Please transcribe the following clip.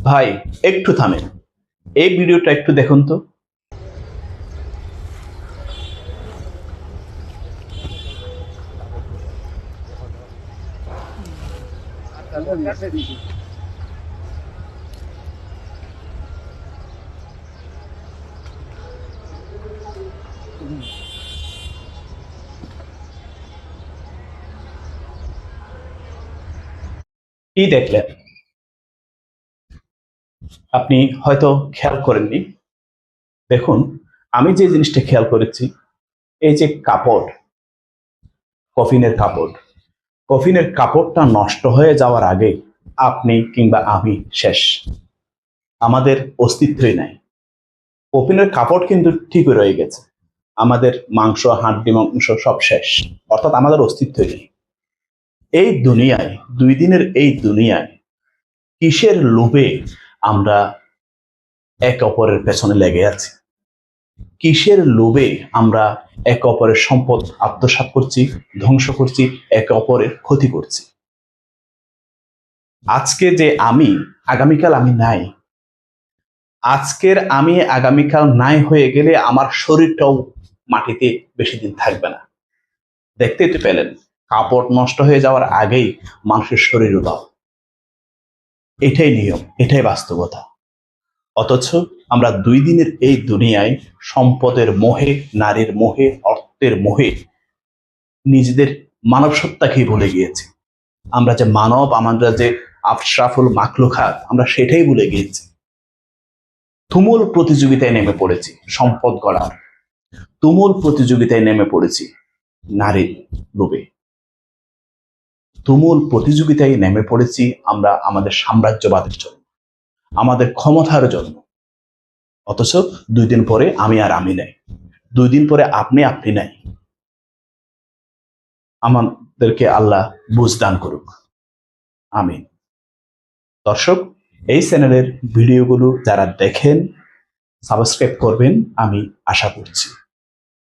ভাই, একটু থামেন। এই ভিডিওটা একটু দেখুন তো। কি দেখলেন? আপনি হয়তো খেয়াল করেননি। দেখুন, আমি যে জিনিসটা খেয়াল করেছি, এই যে কাপড়, কফিনের কাপড়, কফিনের কাপড়টা নষ্ট হয়ে যাওয়ার আগে আপনি কিংবা আমি শেষ। আমাদের অস্তিত্বই নাই। কফিনের কাপড় কিন্তু ঠিকই রয়ে গেছে, আমাদের মাংস, হাড্ডি, মাংস সব শেষ। অর্থাৎ আমাদের অস্তিত্বই নেই এই দুনিয়ায়। 2 দিনের এই দুনিয়ায় কিসের লোভে আমরা একে অপরের পেছনে লেগে আছি? কিসের লোভে আমরা একে অপরের সম্পদ আত্মসাৎ করছি, ধ্বংস করছি, একে অপরের ক্ষতি করছি? আজকে যে আমি, আগামীকাল আমি নাই। আজকের আমি আগামীকাল নাই হয়ে গেলে আমার শরীরটাও মাটিতে বেশি দিন থাকবে না। দেখতেই তো পেলেন, কাপড় নষ্ট হয়ে যাওয়ার আগেই মানুষের শরীর উধাও। এটাই নিয়ম, এটাই বাস্তবতা। অথচ আমরা 2 দিনের এই দুনিয়ায় সম্পদের মোহে, নারীর মোহে, অর্থের মোহে নিজেদের মানব সত্তাকেই ভুলে গিয়েছি। আমরা যে মানব, আমরা যে আশরাফুল মাখলুকাত, আমরা সেটাই ভুলে গিয়েছি। তুমুল প্রতিযোগিতায় নেমে পড়েছি সম্পদ গড়ার, তুমুল প্রতিযোগিতায় নেমে পড়েছি নারীর লোভে, তুমুল প্রতিযোগিতায় নেমে পড়েছি আমরা আমাদের সাম্রাজ্যবাদের জন্য, আমাদের ক্ষমতার জন্য। অথচ 2 দিন পরে আমি আর আমি নাই, 2 দিন পরে আপনি আপনি নাই। আমাদেরকে আল্লাহ বুঝ দান করুক, আমিন। দর্শক, এই চ্যানেলের ভিডিওগুলো যারা দেখেন সাবস্ক্রাইব করবেন আমি আশা করছি।